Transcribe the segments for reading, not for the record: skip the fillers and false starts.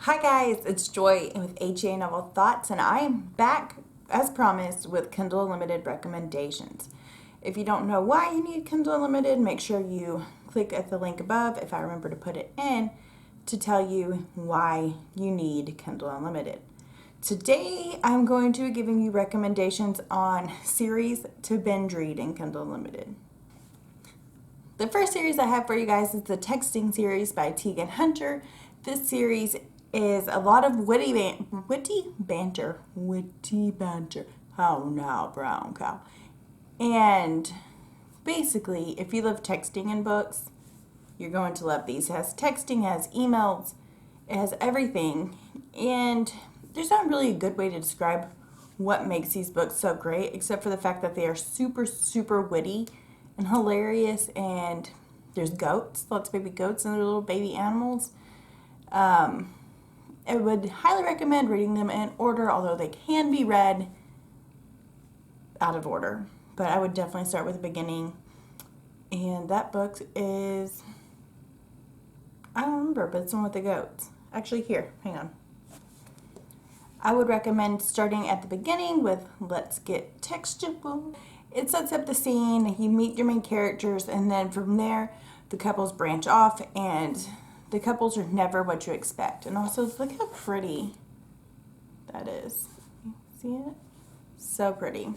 Hi guys, it's Joy with HA Novel Thoughts, and I am back as promised with Kindle Unlimited recommendations. If you don't know why you need Kindle Unlimited, make sure you click at the link above, if I remember to put it in, to tell you why you need Kindle Unlimited. Today I'm going to be giving you recommendations on series to binge read in Kindle Unlimited. The first series I have for you guys is the Texting series by Tegan Hunter. This series is a lot of witty banter. Oh no, brown cow. And basically, if you love texting in books, you're going to love these. It has texting, it has emails, it has everything. And there's not really a good way to describe what makes these books so great, except for the fact that they are super, super witty and hilarious. And there's goats, lots of baby goats and their little baby animals. I would highly recommend reading them in order, although they can be read out of order. But I would definitely start with the beginning. And that book is, I don't remember, but it's the one with the goats. Actually, here, hang on. I would recommend starting at the beginning with Let's Get Textual. It sets up the scene, you meet your main characters, and then from there, the couples branch off, and the couples are never what you expect. And also, look how pretty that is. See it? So pretty.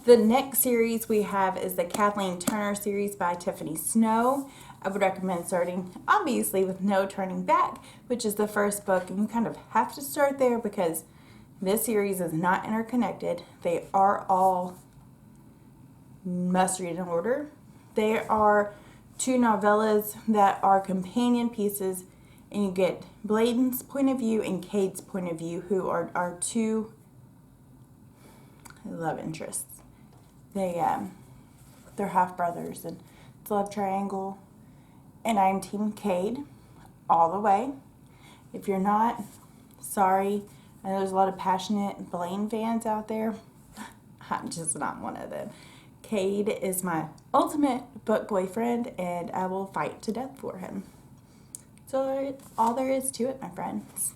The next series we have is the Kathleen Turner series by Tiffany Snow. I would recommend starting, obviously, with No Turning Back, which is the first book. And you kind of have to start there because this series is not interconnected. They are all must read in order. They are two novellas that are companion pieces, and you get Bladen's point of view and Cade's point of view, who are our two love interests. They're half brothers, and it's a love triangle. And I'm Team Cade all the way. If you're not, sorry. I know there's a lot of passionate Blaine fans out there. I'm just not one of them. Cade is my ultimate book boyfriend, and I will fight to death for him. So all there is to it, my friends.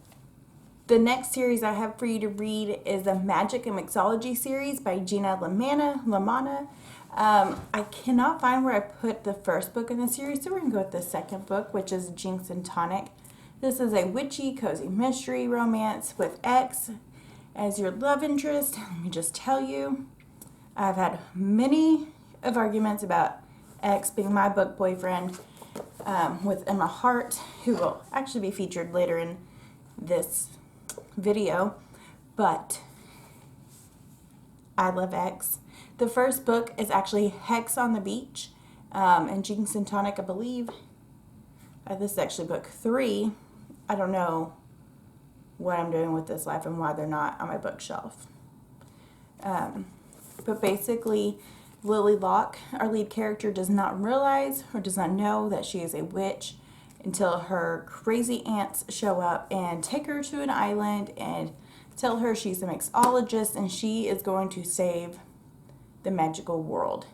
The next series I have for you to read is the Magic and Mixology series by Gina Lamanna. I cannot find where I put the first book in the series, so we're going to go with the second book, which is Jinx and Tonic. This is a witchy, cozy mystery romance with X as your love interest. Let me just tell you, I've had many of arguments about X being my book boyfriend with Emma Hart, who will actually be featured later in this video, but I love X. The first book is actually Hex on the Beach, and Jinx and Tonic, I believe. This is actually book 3. I don't know what I'm doing with this life and why they're not on my bookshelf. But basically, Lily Locke, our lead character, does not realize or does not know that she is a witch until her crazy aunts show up and take her to an island and tell her she's a mixologist and she is going to save the magical world.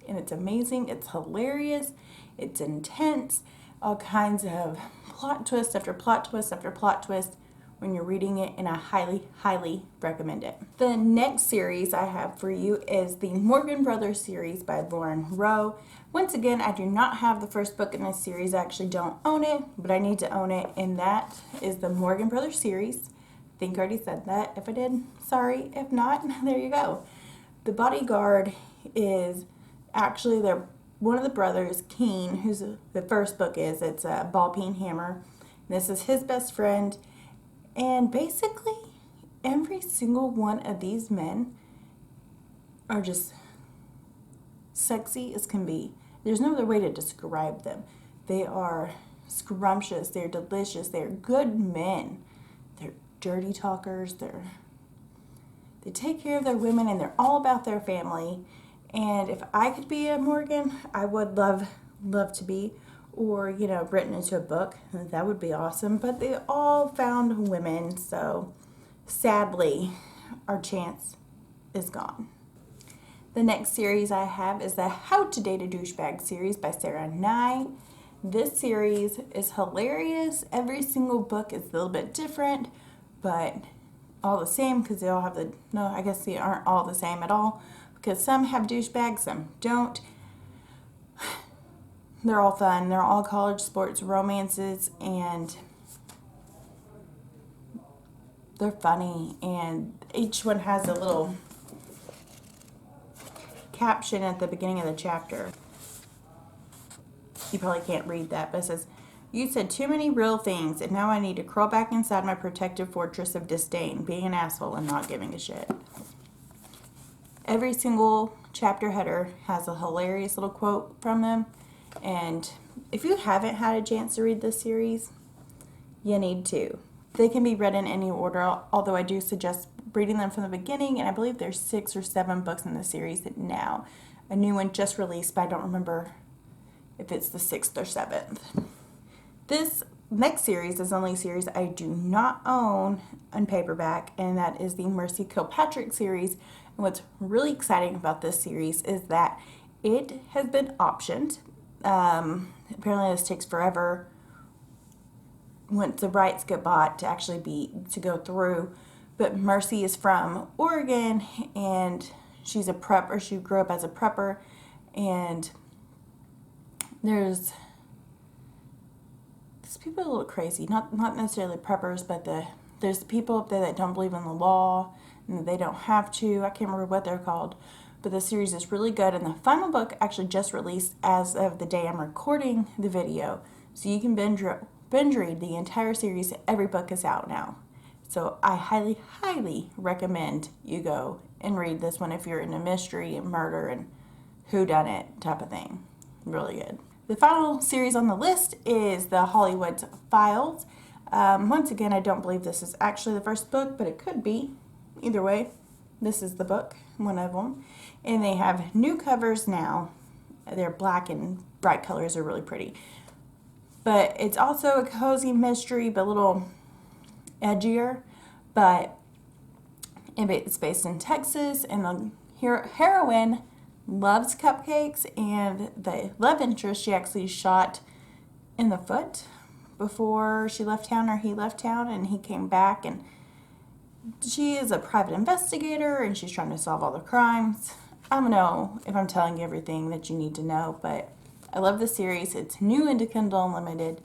And it's amazing, it's hilarious, it's intense, all kinds of plot twist after plot twist after plot twist when you're reading it, and I highly, highly recommend it. The next series I have for you is the Morgan Brothers series by Lauren Rowe. Once again, I do not have the first book in this series. I actually don't own it, but I need to own it, and that is the Morgan Brothers series. I think I already said that. If I did, sorry. If not, there you go. The Bodyguard is actually one of the brothers, Keen, who's the first book is. It's a ball peen hammer. This is his best friend. And basically, every single one of these men are just sexy as can be. There's no other way to describe them. They are scrumptious, they're delicious, they're good men. They're dirty talkers, they take care of their women, and they're all about their family. And if I could be a Morgan, I would love to be, or, written into a book. That would be awesome. But they all found women, so sadly, our chance is gone. The next series I have is the How to Date a Douchebag series by Sarah Nye. This series is hilarious. Every single book is a little bit different, but all the same, because they all have the, no, I guess they aren't all the same at all, because some have douchebags, some don't. They're all fun. They're all college sports romances, and they're funny, and each one has a little caption at the beginning of the chapter. You probably can't read that, but it says, "You said too many real things, and now I need to crawl back inside my protective fortress of disdain, being an asshole and not giving a shit." Every single chapter header has a hilarious little quote from them, and if you haven't had a chance to read this series, you need to. They can be read in any order, although I do suggest reading them from the beginning, and I believe there's 6 or 7 books in the series now. A new one just released, but I don't remember if it's the 6th or 7th. This next series is the only series I do not own on paperback, and that is the Mercy Kilpatrick series. And what's really exciting about this series is that it has been optioned. Apparently this takes forever once the rights get bought to go through. But Mercy is from Oregon, and she's a prepper. She grew up as a prepper, and there's people a little crazy. Not necessarily preppers, but there's people up there that don't believe in the law and they don't have to. I can't remember what they're called, but the series is really good. And the final book actually just released as of the day I'm recording the video, so you can binge read the entire series. Every book is out now, so I highly, highly recommend you go and read this one if you're into mystery and murder and whodunit type of thing. Really good. The final series on the list is the Hollywood Files. Once again, I don't believe this is actually the first book, but it could be. Either way, this is the book, one of them. And they have new covers now. They're black and bright colors are really pretty. But it's also a cozy mystery, but a little edgier. But it's based in Texas, and the heroine loves cupcakes, and the love interest she actually shot in the foot before she left town, or he left town, and he came back, and she is a private investigator, and she's trying to solve all the crimes. I don't know if I'm telling you everything that you need to know, but I love the series. It's new into Kindle Unlimited,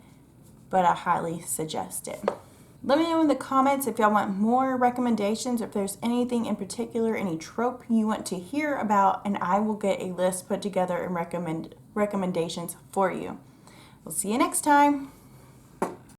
but I highly suggest it. Let me know in the comments if y'all want more recommendations, or if there's anything in particular, any trope you want to hear about, and I will get a list put together and recommendations for you. We'll see you next time.